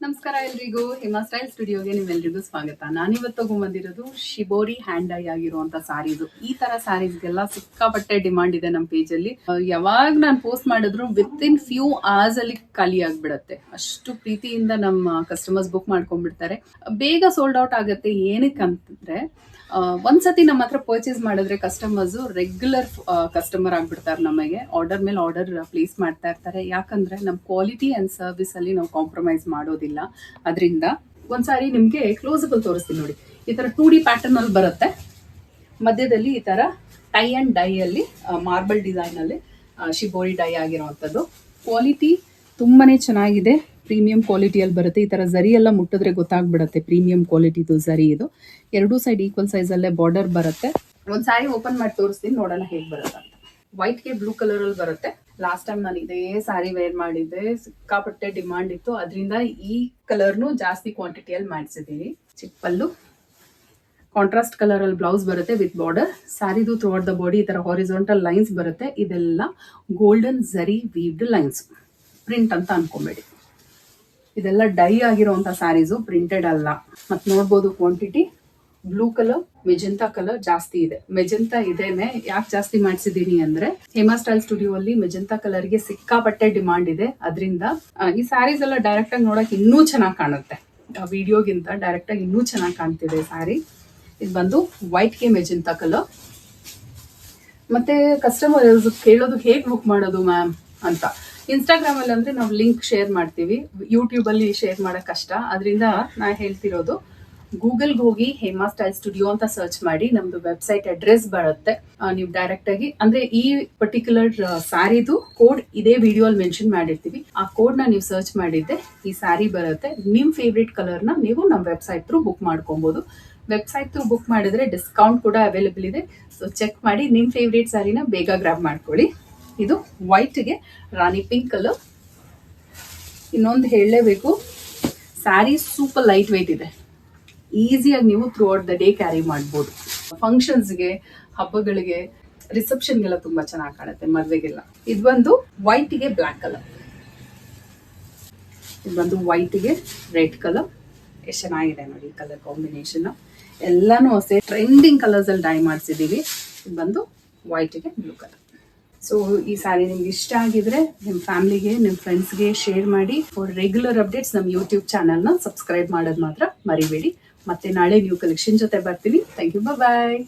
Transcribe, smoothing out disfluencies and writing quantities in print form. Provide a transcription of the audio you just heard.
ನಮಸ್ಕಾರ ಎಲ್ರಿಗೂ. ಹೇಮಾ ಸ್ಟೈಲ್ ಸ್ಟುಡಿಯೋಗೆ ನಿಮ್ಮೆಲ್ರಿಗೂ ಸ್ವಾಗತ. ನಾನಿವತ್ತು ತಗೊಂಡ್ಬಂದಿರೋದು ಶಿಬೋರಿ ಹ್ಯಾಂಡ್ ಡೈ ಆಗಿರುವಂತ ಸಾರೀಸ್. ಈ ತರ ಸಾರೀಸ್ಗೆಲ್ಲ ಸಿಕ್ಕಾಪಟ್ಟೆ ಡಿಮಾಂಡ್ ಇದೆ ನಮ್ಮ ಪೇಜ್ ಅಲ್ಲಿ. ಯಾವಾಗ ನಾನು ಪೋಸ್ಟ್ ಮಾಡಿದ್ರು ವಿತ್ ಇನ್ ಫ್ಯೂ ಅವರ್ಸ್ ಅಲ್ಲಿ ಖಾಲಿ ಆಗ್ಬಿಡತ್ತೆ. ಅಷ್ಟು ಪ್ರೀತಿಯಿಂದ ನಮ್ಮ ಕಸ್ಟಮರ್ಸ್ ಬುಕ್ ಮಾಡ್ಕೊಂಡ್ಬಿಡ್ತಾರೆ. ಬೇಗ ಸೋಲ್ಡ್ ಔಟ್ ಆಗುತ್ತೆ. ಏನಕ್ಕೆ ಅಂತಂದ್ರೆ ಒಂದ್ಸತಿ ನಮ್ಮ ಹತ್ರ ಪರ್ಚೇಸ್ ಮಾಡಿದ್ರೆ ಕಸ್ಟಮರ್ಸ್ ರೆಗ್ಯುಲರ್ ಕಸ್ಟಮರ್ ಆಗ್ಬಿಡ್ತಾರೆ. ನಮಗೆ ಆರ್ಡರ್ ಮೇಲೆ ಆರ್ಡರ್ ಪ್ಲೇಸ್ ಮಾಡ್ತಾ ಇರ್ತಾರೆ. ಯಾಕಂದ್ರೆ ನಮ್ಮ ಕ್ವಾಲಿಟಿ ಅಂಡ್ ಸರ್ವಿಸ್ ಅಲ್ಲಿ ನಾವು ಕಾಂಪ್ರಮೈಸ್ ಮಾಡೋದಿಲ್ಲ. ಅದರಿಂದ ಒಂದ್ಸಾರಿ ನಿಮ್ಗೆ ಕ್ಲೋಸಬಲ್ ತೋರಿಸ್ತೀನಿ ನೋಡಿ. ಈ ತರ 2D ಪ್ಯಾಟರ್ನ್ ಅಲ್ಲಿ ಬರುತ್ತೆ. ಮಧ್ಯದಲ್ಲಿ ಈ ತರ ಟೈ ಅಂಡ್ ಡೈ ಅಲ್ಲಿ ಮಾರ್ಬಲ್ ಡಿಸೈನ್ ಅಲ್ಲಿ ಶಿಬೋರಿ ಡೈ ಆಗಿರುವಂತದ್ದು. ಕ್ವಾಲಿಟಿ ತುಂಬಾನೇ ಚೆನ್ನಾಗಿದೆ. ಪ್ರೀಮಿಯಂ ಕ್ವಾಲಿಟಿಯಲ್ಲಿ ಬರುತ್ತೆ. ಈ ತರ ಝರಿ ಎಲ್ಲ ಮುಟ್ಟಿದ್ರೆ ಗೊತ್ತಾಗ್ಬಿಡುತ್ತೆ ಪ್ರೀಮಿಯಂ ಕ್ವಾಲಿಟಿದು ಝರಿ ಇದು. ಎರಡೂ ಸೈಡ್ ಈಕ್ವಲ್ ಸೈಜ್ ಅಲ್ಲೇ ಬಾರ್ಡರ್ ಬರುತ್ತೆ. ಒಂದ್ ಸಾರಿ ಓಪನ್ ಮಾಡಿ ತೋರಿಸ್ತೀನಿ, ನೋಡೋಣ ಹೇಗ್ ಬರುತ್ತೆ ಅಂತ. ವೈಟ್ ಗೆ ಬ್ಲೂ ಕಲರ್ ಅಲ್ಲಿ ಬರುತ್ತೆ. ಲಾಸ್ಟ್ ಟೈಮ್ ನಾನು ಇದೇ ಸಾರಿ ವೇರ್ ಮಾಡಿದ್ದೆ, ಸಿಕ್ಕಾಪಟ್ಟೆ ಡಿಮಾಂಡ್ ಇತ್ತು. ಅದರಿಂದ ಈ ಕಲರ್ನು ಜಾಸ್ತಿ ಕ್ವಾಂಟಿಟಿಯಲ್ಲಿ ಮಾಡಿಸಿದೀನಿ. ಚಿಕ್ಕಪಲ್ಲು, ಕಾಂಟ್ರಾಸ್ಟ್ ಕಲರ್ ಅಲ್ಲಿ ಬ್ಲೌಸ್ ಬರುತ್ತೆ ವಿತ್ ಬಾರ್ಡರ್. ಸ್ಯಾರಿದು ಥ್ರೂ ಔಟ್ ದ ಬಾಡಿ ಈ ತರ ಹಾರಿಜಾಂಟಲ್ ಲೈನ್ಸ್ ಬರುತ್ತೆ. ಇದೆಲ್ಲ golden zari weaved lines. Print ಅಂತ ಅನ್ಕೊಂಬೇಡಿ, ಇದೆಲ್ಲ ಡೈ ಆಗಿರುವಂತ ಸ್ಯಾರೀಸು, ಪ್ರಿಂಟೆಡ್ ಅಲ್ಲ. ಮತ್ ನೋಡ್ಬೋದು quantity blue colour, magenta colour ಜಾಸ್ತಿ ಇದೆ. ಮೆಜೆಂಟಾ ಇದೇನೆ ಯಾಕೆ ಜಾಸ್ತಿ ಮಾಡಿಸಿದೀನಿ ಅಂದ್ರೆ ಹೇಮಾ ಸ್ಟೈಲ್ ಸ್ಟುಡಿಯೋ ಅಲ್ಲಿ ಮೆಜೆಂಟಾ ಕಲರ್ ಗೆ ಸಿಕ್ಕಾಪಟ್ಟೆ ಡಿಮಾಂಡ್ ಇದೆ. ಅದರಿಂದ ಈ ಸ್ಯಾರೀಸ್ ಎಲ್ಲ ಡೈರೆಕ್ಟ್ ಆಗಿ ನೋಡಕ್ ಇನ್ನೂ ಚೆನ್ನಾಗಿ ಕಾಣುತ್ತೆ. ವಿಡಿಯೋಗಿಂತ ಡೈರೆಕ್ಟ್ ಆಗಿ ಇನ್ನೂ ಚೆನ್ನಾಗಿ ಕಾಣ್ತಿದೆ ಸ್ಯಾರಿ. ಇದು ಬಂದು ವೈಟ್ ಗೆ ಮೆಜೆಂಟಾ ಕಲರ್. ಮತ್ತೆ ಕಸ್ಟಮರ್ ಕೇಳೋದು ಹೇಗ್ ಬುಕ್ ಮಾಡೋದು ಮ್ಯಾಮ್ ಅಂತ. ಇನ್ಸ್ಟಾಗ್ರಾಮ್ ಅಲ್ಲಿ ಅಂದ್ರೆ ನಾವು ಲಿಂಕ್ ಶೇರ್ ಮಾಡ್ತೀವಿ, ಯೂಟ್ಯೂಬ್ ಅಲ್ಲಿ ಶೇರ್ ಮಾಡಕ್ ಕಷ್ಟ. ಅದರಿಂದ ನಾ ಹೇಳ್ತಿರೋದು, ಗೂಗಲ್ಗೆ ಹೋಗಿ ಹೇಮಾ ಸ್ಟೈಲ್ ಸ್ಟುಡಿಯೋ ಅಂತ ಸರ್ಚ್ ಮಾಡಿ, ನಮ್ದು ವೆಬ್ಸೈಟ್ ಅಡ್ರೆಸ್ ಬರುತ್ತೆ. ನೀವು ಡೈರೆಕ್ಟ್ ಆಗಿ ಅಂದ್ರೆ ಈ ಪರ್ಟಿಕ್ಯುಲರ್ ಸ್ಯಾರಿದು ಕೋಡ್ ಇದೇ ವಿಡಿಯೋ ಅಲ್ಲಿ ಮೆನ್ಷನ್ ಮಾಡಿರ್ತೀವಿ. ಆ ಕೋಡ್ ನ ನೀವು ಸರ್ಚ್ ಮಾಡಿದ್ದೆ ಈ ಸ್ಯಾರಿ ಬರುತ್ತೆ. ನಿಮ್ ಫೇವ್ರೇಟ್ ಕಲರ್ ನ ನೀವು ನಮ್ಮ ವೆಬ್ಸೈಟ್ ಥ್ರೂ ಬುಕ್ ಮಾಡ್ಕೊಬಹುದು. ವೆಬ್ಸೈಟ್ ಥ್ರೂ ಬುಕ್ ಮಾಡಿದ್ರೆ ಡಿಸ್ಕೌಂಟ್ ಕೂಡ ಅವೈಲೇಬಲ್ ಇದೆ. ಸೊ ಚೆಕ್ ಮಾಡಿ ನಿಮ್ ಫೇವ್ರೇಟ್ ಸ್ಯಾರಿನ ಬೇಗ ಗ್ರಾಬ್ ಮಾಡ್ಕೊಳ್ಳಿ. ಇದು ವೈಟ್ಗೆ ರಾಣಿ ಪಿಂಕ್ ಕಲರ್. ಇನ್ನೊಂದು ಹೇಳಲೇಬೇಕು, ಸ್ಯಾರಿ ಸೂಪರ್ ಲೈಟ್ ವೇಟ್ ಇದೆ. ಈಸಿಯಾಗಿ ನೀವು through out the day carry ಮಾಡ್ಬೋದು. ಫಂಕ್ಷನ್ಸ್ಗೆ, ಹಬ್ಬಗಳಿಗೆ, ರಿಸೆಪ್ಷನ್ಗೆಲ್ಲ ತುಂಬಾ ಚೆನ್ನಾಗಿ ಕಾಣುತ್ತೆ, ಮದುವೆಗೆಲ್ಲ. ಇದು ಬಂದು ವೈಟ್ಗೆ ಬ್ಲ್ಯಾಕ್ ಕಲರ್. ಇದು ಬಂದು ವೈಟ್ಗೆ ರೆಡ್ ಕಲರ್. ಎಷ್ಟು ಚೆನ್ನಾಗಿದೆ ನೋಡಿ ಕಲರ್ ಕಾಂಬಿನೇಷನ್. ಎಲ್ಲಾನು ಅಷ್ಟೇ ಟ್ರೆಂಡಿಂಗ್ ಕಲರ್ಸ್ ಅಲ್ಲಿ ಡೈ ಮಾಡಿಸಿದೀವಿ. ಇದು ಬಂದು ವೈಟ್ಗೆ ಬ್ಲೂ ಕಲರ್. ಸೊ ಈ ಸ್ಯಾರಿ ನಿಮ್ಗೆ ಇಷ್ಟ ಆಗಿದ್ರೆ ನಿಮ್ಮ ಫ್ಯಾಮಿಲಿಗೆ, ನಿಮ್ಮ ಫ್ರೆಂಡ್ಸ್ಗೆ ಶೇರ್ ಮಾಡಿ. ಫಾರ್ ರೆಗ್ಯುಲರ್ ಅಪ್ಡೇಟ್ಸ್ ನಮ್ಮ ಯೂಟ್ಯೂಬ್ ಚಾನಲ್ನ ಸಬ್ಸ್ಕ್ರೈಬ್ ಮಾಡೋದು ಮಾತ್ರ ಮರಿಬೇಡಿ. ಮತ್ತೆ ನಾಳೆ ನ್ಯೂ ಕಲೆಕ್ಷನ್ ಜೊತೆ ಬರ್ತೀನಿ. Thank you, bye.